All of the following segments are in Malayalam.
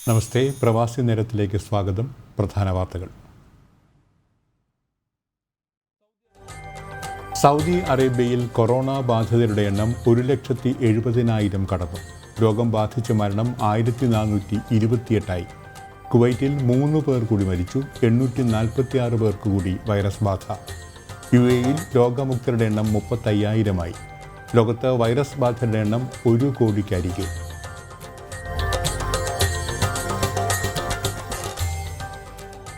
നമസ്തേ, പ്രവാസി നേരത്തിലേക്ക് സ്വാഗതം. പ്രധാന വാർത്തകൾ. സൗദി അറേബ്യയിൽ കൊറോണ ബാധിതരുടെ എണ്ണം 1,70,000 കടന്നു. രോഗം ബാധിച്ച മരണം 1428. കുവൈറ്റിൽ 3 പേർ കൂടി മരിച്ചു. 846 പേർക്ക് കൂടി വൈറസ് ബാധ. UAEയിൽ രോഗമുക്തരുടെ എണ്ണം 35,000. ലോകത്ത് വൈറസ് ബാധിതരുടെ എണ്ണം 1 കോടിക്കരികെ.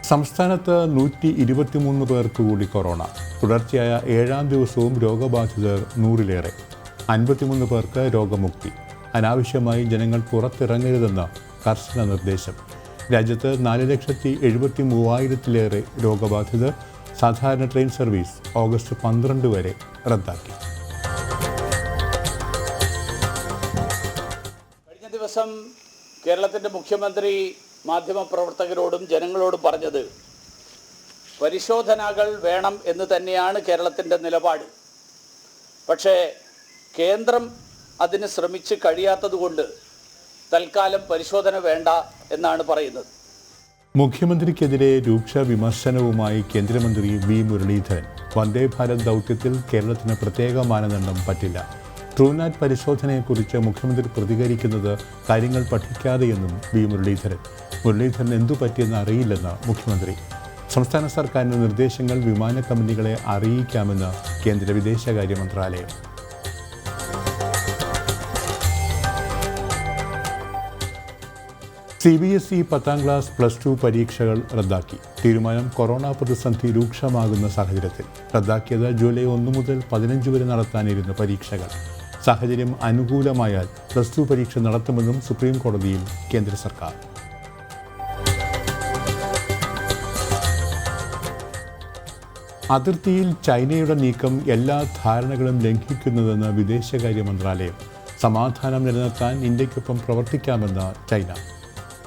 സംസ്ഥാനത്ത് 123 പേർക്ക് കൂടി കൊറോണ. തുടർച്ചയായ 7ാം ദിവസവും രോഗബാധിതർ 100-ലേറെ. 53 പേർക്ക് രോഗമുക്തി. അനാവശ്യമായി ജനങ്ങൾ പുറത്തിറങ്ങരുതെന്ന കർശന നിർദ്ദേശം. രാജ്യത്ത് 4,73,000-ലേറെ രോഗബാധിതർ. സാധാരണ ട്രെയിൻ സർവീസ് ഓഗസ്റ്റ് 12 വരെ റദ്ദാക്കി. കഴിഞ്ഞ ദിവസം കേരളത്തിൻ്റെ മുഖ്യമന്ത്രി മാധ്യമപ്രവർത്തകരോടും ജനങ്ങളോടും പറഞ്ഞത് പരിശോധനകൾ വേണം എന്ന് തന്നെയാണ് കേരളത്തിൻ്റെ നിലപാട്. പക്ഷേ കേന്ദ്രം അതിന് ശ്രമിച്ച് കഴിയാത്തതുകൊണ്ട് തൽക്കാലം പരിശോധന വേണ്ട എന്നാണ് പറയുന്നത്. മുഖ്യമന്ത്രിക്കെതിരെ രൂക്ഷ വിമർശനവുമായി കേന്ദ്രമന്ത്രി വി മുരളീധരൻ. വന്ദേ ഭാരത് ദൗത്യത്തിൽ കേരളത്തിന് പ്രത്യേക മാനദണ്ഡം പറ്റില്ല. ട്രൂനാറ്റ് പരിശോധനയെക്കുറിച്ച് മുഖ്യമന്ത്രി പ്രതികരിക്കുന്നത് കാര്യങ്ങൾ പഠിക്കാതെയെന്നും വി മുരളീധരൻ. മുരളീധരൻ എന്തു പറ്റിയെന്ന് അറിയില്ലെന്ന് മുഖ്യമന്ത്രി. സംസ്ഥാന സർക്കാരിൻ്റെ നിർദ്ദേശങ്ങൾ വിമാന കമ്പനികളെ അറിയിക്കാമെന്ന് കേന്ദ്ര വിദേശകാര്യ മന്ത്രാലയം. CBSE 10ാം ക്ലാസ് +2 പരീക്ഷകൾ റദ്ദാക്കി. തീരുമാനം കൊറോണ പ്രതിസന്ധി രൂക്ഷമാകുന്ന സാഹചര്യത്തിൽ. റദ്ദാക്കിയത് ജൂലൈ 1 മുതൽ 15 വരെ നടത്താനിരുന്ന പരീക്ഷകൾ. സാഹചര്യം അനുകൂലമായാൽ +2 പരീക്ഷ നടത്തുമെന്നും സുപ്രീം കോടതിയിൽ കേന്ദ്ര സർക്കാർ. അതിർത്തിയിൽ ചൈനയുടെ നീക്കം എല്ലാ ധാരണകളും ലംഘിക്കുന്നതെന്ന് വിദേശകാര്യ മന്ത്രാലയം. സമാധാനം നിലനിർത്താൻ ഇന്ത്യക്കൊപ്പം പ്രവർത്തിക്കാമെന്ന് ചൈന.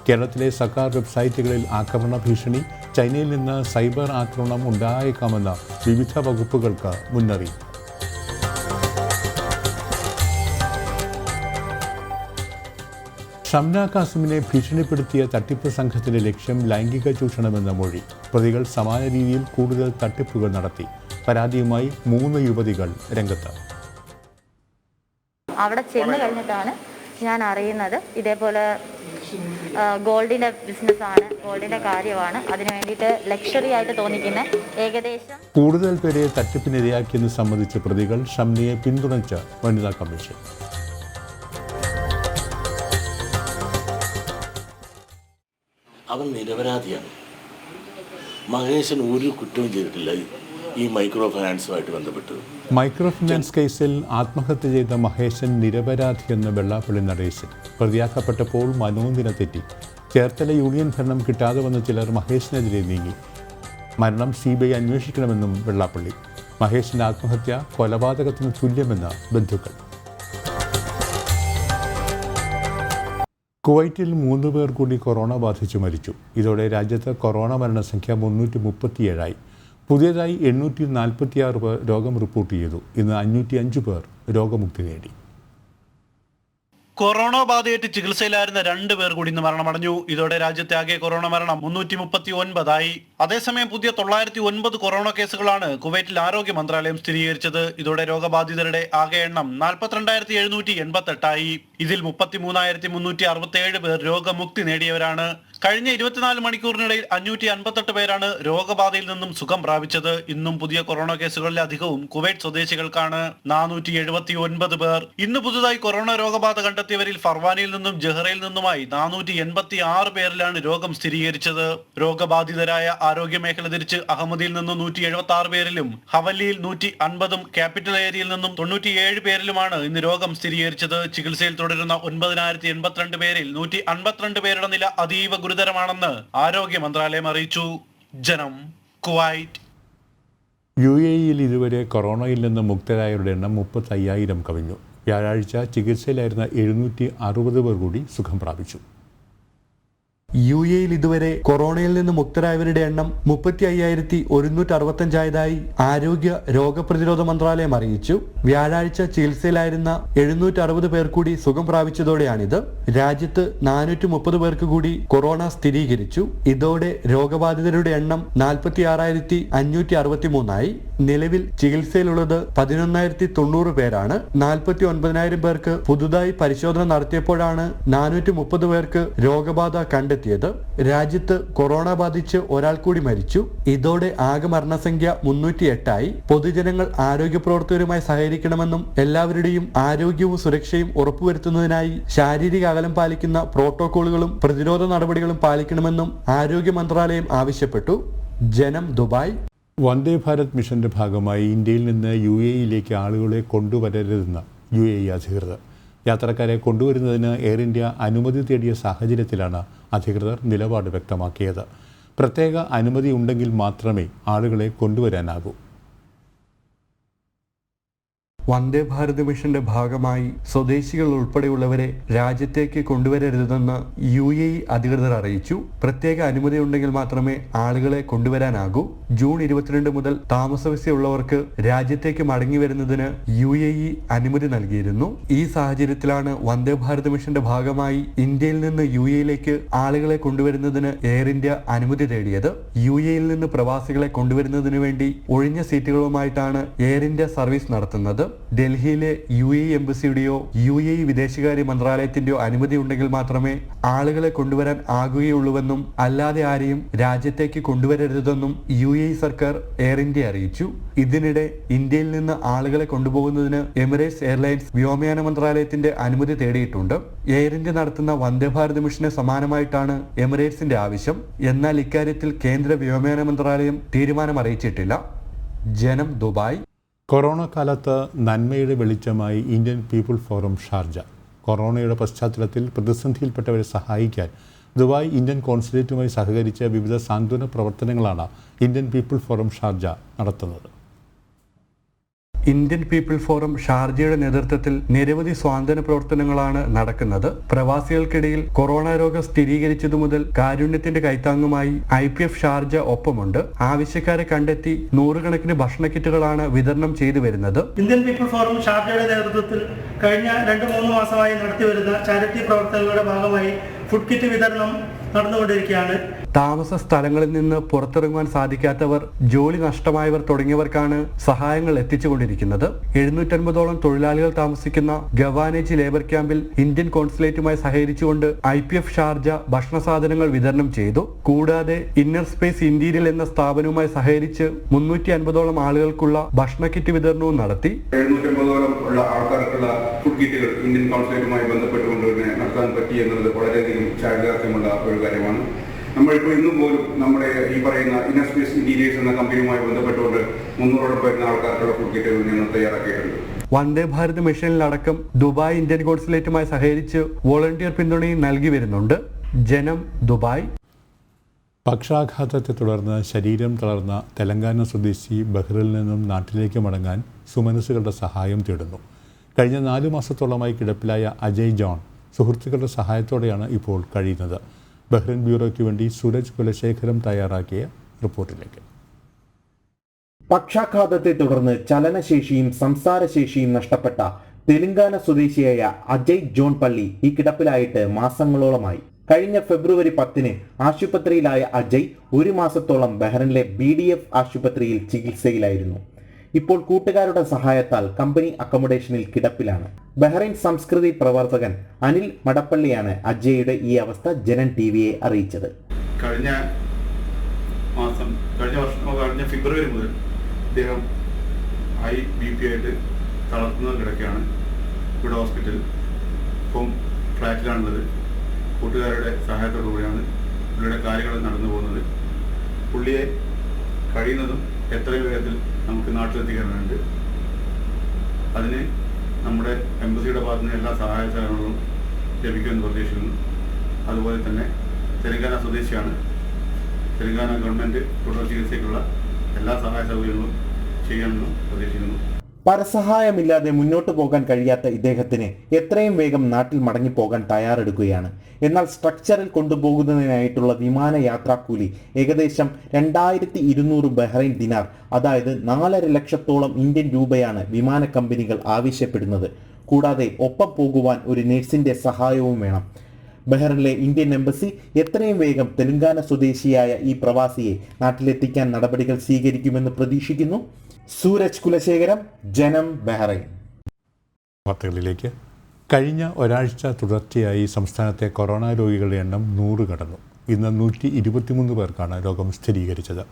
കേരളത്തിലെ സർക്കാർ വെബ്സൈറ്റുകളിൽ ആക്രമണ ഭീഷണി. ചൈനയിൽ നിന്ന് സൈബർ ആക്രമണം ഉണ്ടായേക്കാമെന്ന് വിവിധ വകുപ്പുകൾക്ക് മുന്നറിയിപ്പ്. ഷംന കാസിമിനെ ഭീഷണിപ്പെടുത്തിയ തട്ടിപ്പ് സംഘത്തിന്റെ ലക്ഷ്യം ലൈംഗിക ചൂഷണമെന്ന മൊഴി. പ്രതികൾ സമാന രീതിയിൽ കൂടുതൽ തട്ടിപ്പുകൾ നടത്തി. പരാതിയുമായി 3 യുവതികൾ രംഗത്ത്. അവിടെ ചെന്ന് കഴിഞ്ഞിട്ടാണ് ഞാൻ അറിയുന്നത് ഇതേപോലെ ഗോൾഡിൻ്റെ ബിസിനസ്സാണ്, ഗോൾഡിൻ്റെ കാര്യമാണ്. അതിനു വേണ്ടിയിട്ട് ലക്ഷറി ആയിട്ട് തോന്നിക്കുന്ന ഏകദേശം കൂടുതൽ പേരെ തട്ടിപ്പിനിരയാക്കിയെന്ന് സംബന്ധിച്ച പ്രതികൾ ഷംനയെ പിന്തുണച്ച വനിതാ കമ്മീഷൻ. അവൻ നിരപരാധിയാണ്. മഹേശൻ ഒരു കുറ്റവും ചെയ്തിട്ടില്ല ഈ മൈക്രോ ഫൈനാൻസുമായിട്ട് ബന്ധപ്പെട്ട്. മൈക്രോ ഫിനാൻസ് കേസിൽ ആത്മഹത്യ ചെയ്ത മഹേശൻ നിരപരാധിയെന്ന് വെള്ളാപ്പള്ളി നടേശൻ. പ്രതിയാക്കപ്പെട്ടപ്പോൾ മനോനില തെറ്റി. ചേർത്തല യൂണിയൻ ഭരണം കിട്ടാതെ വന്ന ചിലർ മഹേശനെതിരെ നീങ്ങി. മരണം CBI അന്വേഷിക്കണമെന്നും വെള്ളാപ്പള്ളി. മഹേശൻ്റെ ആത്മഹത്യ കൊലപാതകത്തിന് തുല്യമെന്ന് ബന്ധുക്കൾ. കുവൈറ്റിൽ 3 പേർ കൂടി കൊറോണ ബാധിച്ചു മരിച്ചു. ഇതോടെ രാജ്യത്ത് കൊറോണ മരണസംഖ്യ 337. പുതിയതായി 846 പേർ രോഗം റിപ്പോർട്ട് ചെയ്തു. ഇന്ന് 505 പേർ രോഗമുക്തി നേടി. കൊറോണ ബാധയേറ്റ് ചികിത്സയിലായിരുന്ന 2 പേർ കൂടി ഇന്ന് മരണമടഞ്ഞു. ഇതോടെ രാജ്യത്തെ ആകെ കൊറോണ മരണം 339. അതേസമയം പുതിയ 909 കൊറോണ കേസുകളാണ് കുവൈറ്റിൽ ആരോഗ്യ മന്ത്രാലയം സ്ഥിരീകരിച്ചത്. ഇതോടെ രോഗബാധിതരുടെ ആകെ എണ്ണം 42,788. ഇതിൽ 33,367 പേർ രോഗമുക്തി നേടിയവരാണ്. കഴിഞ്ഞ 24 മണിക്കൂറിനിടയിൽ 558 പേരാണ് രോഗബാധയിൽ നിന്നും സുഖം പ്രാപിച്ചത്. ഇന്നും പുതിയ കൊറോണ കേസുകളിലെ അധികവും കുവൈറ്റ് സ്വദേശികൾക്കാണ്. 479 പേർ. ഇന്ന് പുതുതായി കൊറോണ രോഗബാധ കണ്ടെത്തിയവരിൽ ഫർവാനിയിൽ നിന്നും ജഹ്റയിൽ നിന്നുമായി 486 പേരിലാണ് രോഗം സ്ഥിരീകരിച്ചത്. രോഗബാധിതരായ ആരോഗ്യ മേഖല തിരിച്ച് അഹമ്മദിയിൽ നിന്നും 176 പേരിലും ഹവല്ലിയിൽ 150ഉം ക്യാപിറ്റൽ ഏരിയയിൽ നിന്നും 97 പേരിലുമാണ് ഇന്ന് രോഗം സ്ഥിരീകരിച്ചത്. ചികിത്സയിൽ തുടരുന്ന 9,082 പേരിൽ 152 പേരുടെ നില അതീവ ഗുരുതരമാണെന്ന് ആരോഗ്യ മന്ത്രാലയം അറിയിച്ചു. ജനം, കുവൈറ്റ്. UAEയിൽ ഇതുവരെ കൊറോണയിൽ നിന്ന് മുക്തരായവരുടെ എണ്ണം 35,000 കവിഞ്ഞു. വ്യാഴാഴ്ച ചികിത്സയിലായിരുന്ന 760 പേർ കൂടി സുഖം പ്രാപിച്ചു. UAE-യിൽ ഇതുവരെ കൊറോണയിൽ നിന്ന് മുക്തരായവരുടെ എണ്ണം 35,165 ആരോഗ്യ രോഗപ്രതിരോധ മന്ത്രാലയം അറിയിച്ചു. വ്യാഴാഴ്ച ചികിത്സയിലായിരുന്ന 760 പേർ കൂടി സുഖം പ്രാപിച്ചതോടെയാണിത്. രാജ്യത്ത് 430 പേർക്ക് കൂടി കൊറോണ സ്ഥിരീകരിച്ചു. ഇതോടെ രോഗബാധിതരുടെ എണ്ണം 46,563 നിലവിൽ ചികിത്സയിലുള്ളത് 11,090 പേരാണ്. 49,000 പേർക്ക് പുതുതായി പരിശോധന നടത്തിയപ്പോഴാണ് 430 പേർക്ക് രോഗബാധ കണ്ടെത്തിയത്. രാജ്യത്ത് കൊറോണ ബാധിച്ച് ഒരാൾ കൂടി മരിച്ചു. ഇതോടെ ആകെ മരണസംഖ്യ 308. പൊതുജനങ്ങൾ ആരോഗ്യ പ്രവർത്തകരുമായി സഹകരിക്കണമെന്നും എല്ലാവരുടെയും ആരോഗ്യവും സുരക്ഷയും ഉറപ്പുവരുത്തുന്നതിനായി ശാരീരിക അകലം പാലിക്കുന്ന പ്രോട്ടോകോളുകളും പ്രതിരോധ നടപടികളും പാലിക്കണമെന്നും ആരോഗ്യ മന്ത്രാലയം ആവശ്യപ്പെട്ടു. ജനം, ദുബായ്. വന്ദേ ഭാരത് മിഷന്റെ ഭാഗമായി ഇന്ത്യയിൽ നിന്ന് UAE-യിലേക്ക് ആളുകളെ കൊണ്ടുവരരുതെന്ന് UAE അധികൃതർ. യാത്രക്കാരെ കൊണ്ടുവരുന്നതിന് എയർ ഇന്ത്യ അനുമതി തേടിയ സാഹചര്യത്തിലാണ് അധികൃതർ നിലപാട് വ്യക്തമാക്കിയത്. പ്രത്യേക അനുമതി ഉണ്ടെങ്കിൽ മാത്രമേ ആളുകളെ കൊണ്ടുവരാനാകൂ. വന്ദേ ഭാരത് മിഷന്റെ ഭാഗമായി സ്വദേശികൾ ഉൾപ്പെടെയുള്ളവരെ രാജ്യത്തേക്ക് കൊണ്ടുവരരുതെന്ന് UAE അധികൃതർ അറിയിച്ചു. പ്രത്യേക അനുമതി ഉണ്ടെങ്കിൽ മാത്രമേ ആളുകളെ കൊണ്ടുവരാനാകൂ. ജൂൺ 22 മുതൽ താമസവിസയുള്ളവർക്ക് രാജ്യത്തേക്ക് മടങ്ങി വരുന്നതിന് UAE അനുമതി നൽകിയിരുന്നു. ഈ സാഹചര്യത്തിലാണ് വന്ദേ ഭാരത് മിഷന്റെ ഭാഗമായി ഇന്ത്യയിൽ നിന്ന് UAE-യിലേക്ക് ആളുകളെ കൊണ്ടുവരുന്നതിന് എയർ ഇന്ത്യ അനുമതി തേടിയത്. UAE-യിൽ നിന്ന് പ്രവാസികളെ കൊണ്ടുവരുന്നതിന് വേണ്ടി ഒഴിഞ്ഞ സീറ്റുകളുമായിട്ടാണ് എയർ ഇന്ത്യ സർവീസ് നടത്തുന്നത്. ഡൽഹിയിലെ UAE എംബസിയുടെയോ UAE വിദേശകാര്യ മന്ത്രാലയത്തിന്റെയോ അനുമതി ഉണ്ടെങ്കിൽ മാത്രമേ ആളുകളെ കൊണ്ടുവരാൻ ആകുകയുള്ളൂവെന്നും അല്ലാതെ ആരെയും രാജ്യത്തേക്ക് കൊണ്ടുവരരുതെന്നും UAE സർക്കാർ എയർ ഇന്ത്യ അറിയിച്ചു. ഇതിനിടെ ഇന്ത്യയിൽ നിന്ന് ആളുകളെ കൊണ്ടുപോകുന്നതിന് എമിറേറ്റ്സ് എയർലൈൻസ് വ്യോമയാന മന്ത്രാലയത്തിന്റെ അനുമതി തേടിയിട്ടുണ്ട്. എയർ ഇന്ത്യ നടത്തുന്ന വന്ദേ ഭാരത് മിഷന് സമാനമായിട്ടാണ് എമിറേറ്റ്സിന്റെ ആവശ്യം. എന്നാൽ ഇക്കാര്യത്തിൽ കേന്ദ്ര വ്യോമയാന മന്ത്രാലയം തീരുമാനം അറിയിച്ചിട്ടില്ല. ജനം, ദുബായ്. കൊറോണ കാലത്ത് നന്മയുടെ വെളിച്ചമായി ഇന്ത്യൻ പീപ്പിൾ ഫോറം ഷാർജ. കൊറോണയുടെ പശ്ചാത്തലത്തിൽ പ്രതിസന്ധിയിൽപ്പെട്ടവരെ സഹായിക്കാൻ ദുബായ് ഇന്ത്യൻ കോൺസുലേറ്റുമായി സഹകരിച്ച് വിവിധ സാന്ത്വന പ്രവർത്തനങ്ങളാണ് ഇന്ത്യൻ പീപ്പിൾ ഫോറം ഷാർജ നടത്തുന്നത്. ഇന്ത്യൻ പീപ്പിൾ ഫോറം ഷാർജയുടെ നേതൃത്വത്തിൽ നിരവധി സ്വാതന്ത്ര്യ പ്രവർത്തനങ്ങളാണ് നടക്കുന്നത്. പ്രവാസികൾക്കിടയിൽ കൊറോണ രോഗം സ്ഥിരീകരിച്ചതു മുതൽ കാരുണ്യത്തിന്റെ കൈത്താങ്ങുമായി IPF ഷാർജ ഒപ്പമുണ്ട്. ആവശ്യക്കാരെ കണ്ടെത്തി നൂറുകണക്കിന് ഭക്ഷണ കിറ്റുകളാണ് വിതരണം ചെയ്തു വരുന്നത്. ഇന്ത്യൻ പീപ്പിൾ ഫോറം ഷാർജയുടെ നേതൃത്വത്തിൽ കഴിഞ്ഞ 2-3 മാസമായി നടത്തിവരുന്ന ചാരിറ്റി പ്രവർത്തനങ്ങളുടെ ഭാഗമായി ഫുഡ് കിറ്റ് വിതരണം നടന്നുകൊണ്ടിരിക്കുകയാണ്. താമസ സ്ഥലങ്ങളിൽ നിന്ന് പുറത്തിറങ്ങുവാൻ സാധിക്കാത്തവർ, ജോലി നഷ്ടമായവർ തുടങ്ങിയവർക്കാണ് സഹായങ്ങൾ എത്തിച്ചുകൊണ്ടിരിക്കുന്നത്. 750ഓളം തൊഴിലാളികൾ താമസിക്കുന്ന ഗവാനേജ് ലേബർ ക്യാമ്പിൽ ഇന്ത്യൻ കോൺസുലേറ്റുമായി സഹകരിച്ചുകൊണ്ട് IPF ഷാർജ ഭക്ഷണ സാധനങ്ങൾ വിതരണം ചെയ്തു. കൂടാതെ ഇന്നർ സ്പേസ് ഇന്റീരിയൽ എന്ന സ്ഥാപനവുമായി സഹകരിച്ച് 350ഓളം ആളുകൾക്കുള്ള ഭക്ഷണ കിറ്റ് വിതരണവും നടത്തി. 750ഓളം ഉള്ള ആൾക്കാർക്കുള്ള ഫുഡ് കിറ്റുകൾ ഇന്ത്യൻ കോൺസുലേറ്റുമായി ബന്ധപ്പെട്ടുകൊണ്ട് നടത്താൻ പറ്റി എന്നുള്ളത് വളരെയധികം ചാരിതാർത്ഥ്യമുള്ള ഒരു കാര്യമാണ്. നമ്മളിപ്പോൾ ഇന്നും പോലും നമ്മുടെ ഈ പറയുന്ന ഇന്നർ സ്പേസ് ഇന്റീരിയേഴ്സ് എന്ന കമ്പനിയുമായി ബന്ധപ്പെട്ടുകൊണ്ട് 300ഓളം വരുന്ന ആൾക്കാർക്കുള്ള ഫുഡ് കിറ്റുകൾ ഞങ്ങൾ തയ്യാറാക്കിയിട്ടുണ്ട്. വന്ദേ ഭാരത് മിഷനിലടക്കം ദുബായ് ഇന്ത്യൻ കോൺസുലേറ്റുമായി സഹകരിച്ച് വോളണ്ടിയർ പിന്തുണയും നൽകി വരുന്നുണ്ട്. ജനം, ദുബായ്. പക്ഷാഘാതത്തെ തുടർന്ന് ശരീരം തളർന്ന തെലങ്കാന സ്വദേശി ബഹ്റിൽ നിന്നും നാട്ടിലേക്ക് മടങ്ങാൻ സുമനസ്സുകളുടെ സഹായം തേടുന്നു. കഴിഞ്ഞ 4 മാസത്തോളമായി കിടപ്പിലായ അജയ് ജോൺ സുഹൃത്തുക്കളുടെ സഹായത്തോടെയാണ് ഇപ്പോൾ കഴിയുന്നത്. ബഹ്റിൻ ബ്യൂറോയ്ക്ക് വേണ്ടി സൂരജ് കുലശേഖരം തയ്യാറാക്കിയ റിപ്പോർട്ടിലേക്ക്. പക്ഷാഘാതത്തെ തുടർന്ന് ചലനശേഷിയും സംസാരശേഷിയും നഷ്ടപ്പെട്ട തെലങ്കാന സ്വദേശിയായ അജയ് ജോൺ പള്ളി ഈ കിടപ്പിലായിട്ട് മാസങ്ങളോളമായി. കഴിഞ്ഞ ഫെബ്രുവരി 10 ആശുപത്രിയിലായ അജയ് 1 മാസത്തോളം ബഹ്റിനിലെ BDF ആശുപത്രിയിൽ ചികിത്സയിലായിരുന്നു. ഇപ്പോൾ കൂട്ടുകാരുടെ സഹായത്താൽ കമ്പനി അക്കോമഡേഷനിൽ കിടപ്പിലാണ്. ബഹ്റൈൻ സംസ്കൃതി പ്രവർത്തകൻ അനിൽ മടപ്പള്ളിയാണ് അജയുടെ ഈ അവസ്ഥ ജനൻ TVയെ അറിയിച്ചത്. കഴിഞ്ഞ ഫെബ്രുവരി മുതൽ അദ്ദേഹം ഹൈ BP ആയിട്ട് തളർത്തുന്നത് കിടക്കുകയാണ്. ഇവിടെ ഹോസ്പിറ്റലിൽ ഇപ്പം ഫ്ലാറ്റിലാണുള്ളത്. കൂട്ടുകാരുടെ സഹായത്തോടുകൂടിയാണ് പുള്ളിയുടെ കാര്യങ്ങൾ നടന്നു പോകുന്നത്. പുള്ളിയെ കഴിയുന്നതും എത്രയും വേഗത്തിൽ നമുക്ക് നാട്ടിലെത്തിക്കാനുണ്ട്. അതിന് നമ്മുടെ എംബസിയുടെ ഭാഗത്തു നിന്ന് എല്ലാ സഹായ സഹകരണങ്ങളും ലഭിക്കുമെന്ന് പ്രതീക്ഷിക്കുന്നു. അതുപോലെ തന്നെ തെലങ്കാന സ്വദേശിയാണ്. തെലങ്കാന ഗവൺമെൻറ് തുടർ ചികിത്സയ്ക്കുള്ള എല്ലാ സഹായ സൗകര്യങ്ങളും ചെയ്യാമെന്ന് പ്രതീക്ഷിക്കുന്നു. പരസഹായമില്ലാതെ മുന്നോട്ട് പോകാൻ കഴിയാത്ത ഇദ്ദേഹത്തിന് എത്രയും വേഗം നാട്ടിൽ മടങ്ങിപ്പോകാൻ തയ്യാറെടുക്കുകയാണ്. എന്നാൽ സ്ട്രക്ചറിൽ കൊണ്ടുപോകുന്നതിനായിട്ടുള്ള വിമാനയാത്രാക്കൂലി ഏകദേശം 2200 ബഹ്റൈൻ ദിനാർ, അതായത് 4.5 ലക്ഷത്തോളം ഇന്ത്യൻ രൂപയാണ് വിമാന കമ്പനികൾ ആവശ്യപ്പെടുന്നത്. കൂടാതെ ഒപ്പം പോകുവാൻ ഒരു നഴ്സിന്റെ സഹായവും വേണം. ബഹ്റൈനിലെ ഇന്ത്യൻ എംബസി എത്രയും വേഗം തെലങ്കാന സ്വദേശിയായ ഈ പ്രവാസിയെ നാട്ടിലെത്തിക്കാൻ നടപടികൾ സ്വീകരിക്കുമെന്ന് പ്രതീക്ഷിക്കുന്നു. സൂരജ് കുലശേഖരം, ജനം, ബഹ്റൈൻ. വാർത്തകളിലേക്ക്. കഴിഞ്ഞ ഒരാഴ്ച തുടർച്ചയായി സംസ്ഥാനത്തെ കൊറോണ രോഗികളുടെ എണ്ണം 100 കടന്നു. ഇന്ന് 123 പേർക്കാണ് രോഗം സ്ഥിരീകരിച്ചത്.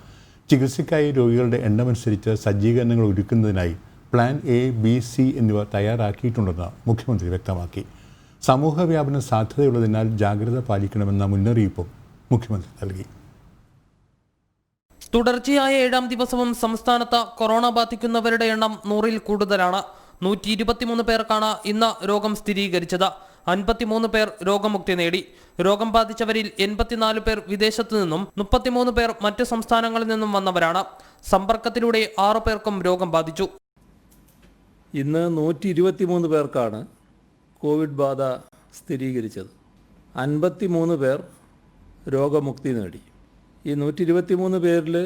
ചികിത്സയ്ക്കായി രോഗികളുടെ എണ്ണമനുസരിച്ച് സജ്ജീകരണങ്ങൾ ഒരുക്കുന്നതിനായി പ്ലാൻ എ, ബി, സി എന്നിവ തയ്യാറാക്കിയിട്ടുണ്ടെന്ന് മുഖ്യമന്ത്രി വ്യക്തമാക്കി. സമൂഹ വ്യാപന സാധ്യതയുള്ളതിനാൽ ജാഗ്രത പാലിക്കണമെന്ന മുന്നറിയിപ്പും മുഖ്യമന്ത്രി നൽകി. തുടർച്ചയായ 7ാം ദിവസവും സംസ്ഥാനത്ത് കൊറോണ ബാധിക്കുന്നവരുടെ എണ്ണം 100-ൽ കൂടുതലാണ്. 123 പേർക്കാണ് ഇന്ന് രോഗം സ്ഥിരീകരിച്ചത്. 53 പേർ രോഗമുക്തി നേടി. രോഗം ബാധിച്ചവരിൽ 84 പേർ വിദേശത്തു നിന്നും 33 പേർ മറ്റ് സംസ്ഥാനങ്ങളിൽ നിന്നും വന്നവരാണ്. സമ്പർക്കത്തിലൂടെ 6 പേർക്കും രോഗം ബാധിച്ചു. ഇന്ന് 123 പേർക്കാണ് കോവിഡ് ബാധ സ്ഥിരീകരിച്ചത്. 53 പേർ രോഗമുക്തി നേടി. ഈ 123 പേരിൽ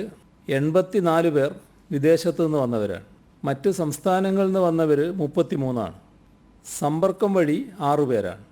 84 പേർ വിദേശത്തു നിന്ന് വന്നവരാണ്. മറ്റ് സംസ്ഥാനങ്ങളിൽ നിന്ന് വന്നവർ 33 സമ്പർക്കം വഴി 6 പേരാണ്.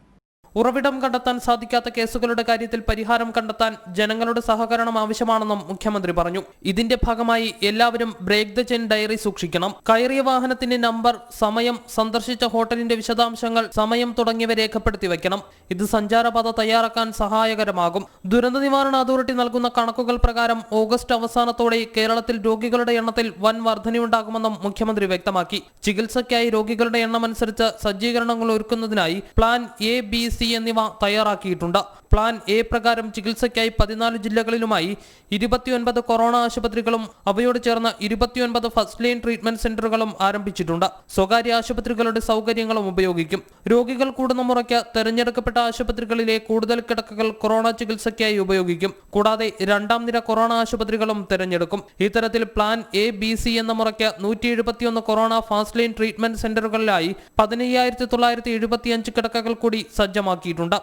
ഉറവിടം കണ്ടെത്താൻ സാധിക്കാത്ത കേസുകളുടെ കാര്യത്തിൽ പരിഹാരം കണ്ടെത്താൻ ജനങ്ങളുടെ സഹകരണം ആവശ്യമാണെന്നും മുഖ്യമന്ത്രി പറഞ്ഞു. ഇതിന്റെ ഭാഗമായി എല്ലാവരും ബ്രേക്ക് ദ ചെയിൻ ഡയറി സൂക്ഷിക്കണം. കയറിയ വാഹനത്തിന്റെ നമ്പർ, സമയം, സന്ദർശിച്ച ഹോട്ടലിന്റെ വിശദാംശങ്ങൾ, സമയം തുടങ്ങിയവ രേഖപ്പെടുത്തി വയ്ക്കണം. ഇത് സഞ്ചാരപാത തയ്യാറാക്കാൻ സഹായകരമാകും. ദുരന്ത നിവാരണ അതോറിറ്റി നൽകുന്ന കണക്കുകൾ പ്രകാരം ഓഗസ്റ്റ് അവസാനത്തോടെ കേരളത്തിൽ രോഗികളുടെ എണ്ണത്തിൽ വൻ വർധനയുണ്ടാകുമെന്നും മുഖ്യമന്ത്രി വ്യക്തമാക്കി. ചികിത്സയ്ക്കായി രോഗികളുടെ എണ്ണമനുസരിച്ച് സജ്ജീകരണങ്ങൾ ഒരുക്കുന്നതിനായി പ്ലാൻ എ, ബി, സി എന്നിവ തയ്യാറാക്കിയിട്ടുണ്ട്. പ്ലാൻ എ പ്രകാരം ചികിത്സയ്ക്കായി 14 ജില്ലകളിലുമായി 29 കൊറോണ ആശുപത്രികളും അവയോട് ചേർന്ന് 29 ഫസ്റ്റ് ലൈൻ ട്രീറ്റ്മെന്റ് സെന്ററുകളും ആരംഭിച്ചിട്ടുണ്ട്. സ്വകാര്യ ആശുപത്രികളുടെ സൗകര്യങ്ങളും ഉപയോഗിക്കും. രോഗികൾ കൂടുന്ന മുറയ്ക്ക് തെരഞ്ഞെടുക്കപ്പെട്ട ആശുപത്രികളിലെ കൂടുതൽ കിടക്കകൾ കൊറോണ ചികിത്സയ്ക്കായി ഉപയോഗിക്കും. കൂടാതെ 2ാം നിര കൊറോണ ആശുപത്രികളും തെരഞ്ഞെടുക്കും. ഇത്തരത്തിൽ പ്ലാൻ എ, ബി, സി എന്ന മുറയ്ക്ക് 171 കൊറോണ ഫാസ്റ്റ് ലൈൻ ട്രീറ്റ്മെന്റ് സെന്ററുകളിലായി 15,975 കിടക്കകൾ കൂടി സജ്ജമാക്കിയിട്ടുണ്ട്.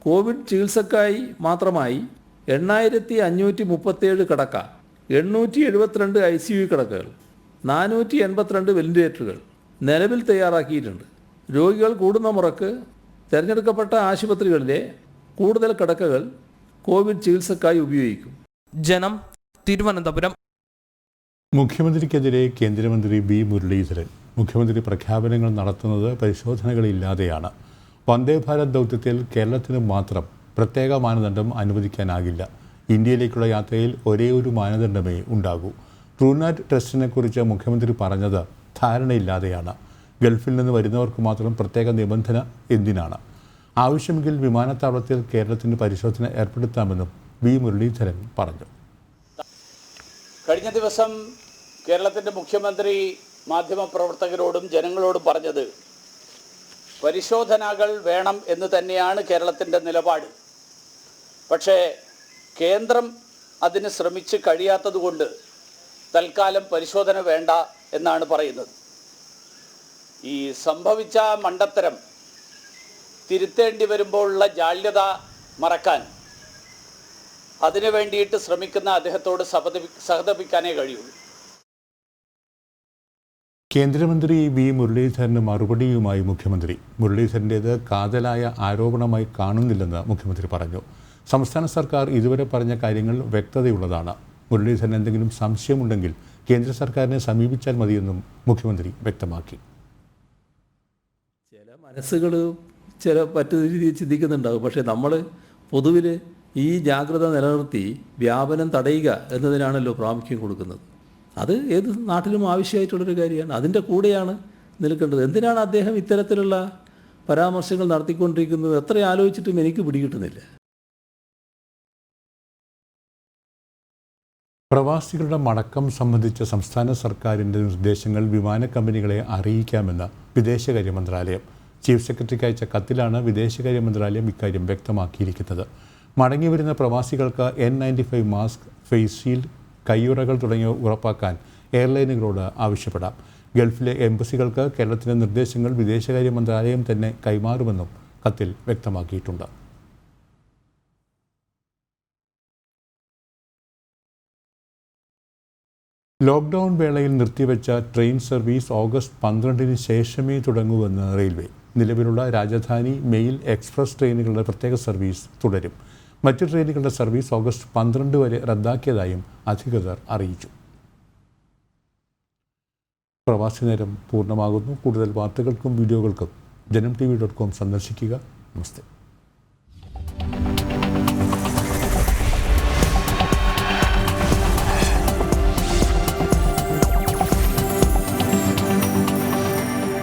കോവിഡ് ചികിത്സക്കായി മാത്രമായി 8,537 കിടക്ക, 872 ICU കിടക്കകൾ, 482 വെന്റിലേറ്ററുകൾ നിലവിൽ തയ്യാറാക്കിയിട്ടുണ്ട്. രോഗികൾ കൂടുന്ന മുറക്ക് തിരഞ്ഞെടുക്കപ്പെട്ട ആശുപത്രികളിലെ കൂടുതൽ കിടക്കകൾ കോവിഡ് ചികിത്സക്കായി ഉപയോഗിക്കും. ജനം, തിരുവനന്തപുരം. മുഖ്യമന്ത്രിക്കെതിരെ കേന്ദ്രമന്ത്രി വി മുരളീധരൻ. മുഖ്യമന്ത്രി പ്രഖ്യാപനങ്ങൾ നടത്തുന്നത് പരിശോധനകളില്ലാതെയാണ്. വന്ദേ ഭാരത് ദൗത്യത്തിൽ കേരളത്തിന് മാത്രം പ്രത്യേക മാനദണ്ഡം അനുവദിക്കാനാകില്ല. ഇന്ത്യയിലേക്കുള്ള യാത്രയിൽ ഒരേ ഒരു മാനദണ്ഡമേ ഉണ്ടാകൂ. ട്രൂനാറ്റ് ടെസ്റ്റിനെക്കുറിച്ച് മുഖ്യമന്ത്രി പറഞ്ഞത് ധാരണയില്ലാതെയാണ്. ഗൾഫിൽ നിന്ന് വരുന്നവർക്ക് മാത്രം പ്രത്യേക നിബന്ധന എന്തിനാണ്? ആവശ്യമെങ്കിൽ വിമാനത്താവളത്തിൽ കേരളത്തിന് പരിശോധന ഏർപ്പെടുത്താമെന്നും വി മുരളീധരൻ പറഞ്ഞു. കഴിഞ്ഞ ദിവസം കേരളത്തിൻ്റെ മുഖ്യമന്ത്രി മാധ്യമപ്രവർത്തകരോടും ജനങ്ങളോടും പറഞ്ഞത് പരിശോധനകൾ വേണം എന്ന് തന്നെയാണ് കേരളത്തിൻ്റെ നിലപാട്. പക്ഷേ കേന്ദ്രം അതിന് ശ്രമിച്ച് കഴിയാത്തതുകൊണ്ട് തൽക്കാലം പരിശോധന വേണ്ട എന്നാണ് പറയുന്നത്. ഈ സംഭവിച്ച മണ്ടത്തരം തിരുത്തേണ്ടി വരുമ്പോഴുള്ള ജാള്യത മറക്കാൻ അതിനു വേണ്ടിയിട്ട് ശ്രമിക്കുന്ന അദ്ദേഹത്തോട് സഹതപിക്കാനേ കഴിയുള്ളൂ. കേന്ദ്രമന്ത്രി വി മുരളീധരന് മറുപടിയുമായി മുഖ്യമന്ത്രി. മുരളീധരൻ്റേത് കാതലായ ആരോപണമായി കാണുന്നില്ലെന്ന് മുഖ്യമന്ത്രി പറഞ്ഞു. സംസ്ഥാന സർക്കാർ ഇതുവരെ പറഞ്ഞ കാര്യങ്ങൾ വ്യക്തതയുള്ളതാണ്. മുരളീധരൻ എന്തെങ്കിലും സംശയമുണ്ടെങ്കിൽ കേന്ദ്ര സർക്കാരിനെ സമീപിച്ചാൽ മതിയെന്നും മുഖ്യമന്ത്രി വ്യക്തമാക്കി. ചില മനസ്സുകൾ പറ്റുന്ന രീതിയിൽ ചിന്തിക്കുന്നുണ്ടാകും. പക്ഷേ നമ്മൾ പൊതുവിൽ ഈ ജാഗ്രത നിലനിർത്തി വ്യാപനം തടയുക എന്നതിനാണല്ലോ പ്രാമുഖ്യം കൊടുക്കുന്നത്. അത് ഏത് നാട്ടിലും ആവശ്യമായിട്ടുള്ളൊരു കാര്യമാണ്. അതിൻ്റെ കൂടെയാണ് നിൽക്കേണ്ടത്. എന്തിനാണ് അദ്ദേഹം ഇത്തരത്തിലുള്ള പരാമർശങ്ങൾ നടത്തിക്കൊണ്ടിരിക്കുന്നത്? എത്ര ആലോചിച്ചിട്ടും എനിക്ക് പിടികിട്ടുന്നില്ല. പ്രവാസികളുടെ മടക്കം സംബന്ധിച്ച സംസ്ഥാന സർക്കാരിൻ്റെ നിർദ്ദേശങ്ങൾ വിമാന കമ്പനികളെ അറിയിക്കാമെന്ന് വിദേശകാര്യ മന്ത്രാലയം. ചീഫ് സെക്രട്ടറിക്ക് അയച്ച കത്തിലാണ് വിദേശകാര്യ മന്ത്രാലയം ഇക്കാര്യം വ്യക്തമാക്കിയിരിക്കുന്നത്. മടങ്ങിവരുന്ന പ്രവാസികൾക്ക് N95 മാസ്ക്, ഫേസ് ഷീൽഡ്, കയ്യുറകൾ തുടങ്ങിയവ ഉറപ്പാക്കാൻ എയർലൈനുകളോട് ആവശ്യപ്പെടാം. ഗൾഫിലെ എംബസികൾക്ക് കേരളത്തിൻ്റെ നിർദ്ദേശങ്ങൾ വിദേശകാര്യ മന്ത്രാലയം തന്നെ കൈമാറുമെന്നും കത്തിൽ വ്യക്തമാക്കിയിട്ടുണ്ട്. ലോക്ക്ഡൗൺ വേളയിൽ നിർത്തിവെച്ച ട്രെയിൻ സർവീസ് ഓഗസ്റ്റ് 12-ന് ശേഷമേ തുടങ്ങൂവെന്ന് റെയിൽവേ. നിലവിലുള്ള രാജധാനി മെയിൽ എക്സ്പ്രസ് ട്രെയിനുകളുടെ പ്രത്യേക സർവീസ് തുടരും. മറ്റ് ട്രെയിനുകളുടെ സർവീസ് ഓഗസ്റ്റ് 12 വരെ റദ്ദാക്കിയതായും അധികൃതർ അറിയിച്ചു. പ്രവാസി നേരം പൂർണ്ണമാകുന്നു. കൂടുതൽ വാർത്തകൾക്കും വീഡിയോകൾക്കും JanamTV.com സന്ദർശിക്കുക. നമസ്തേ.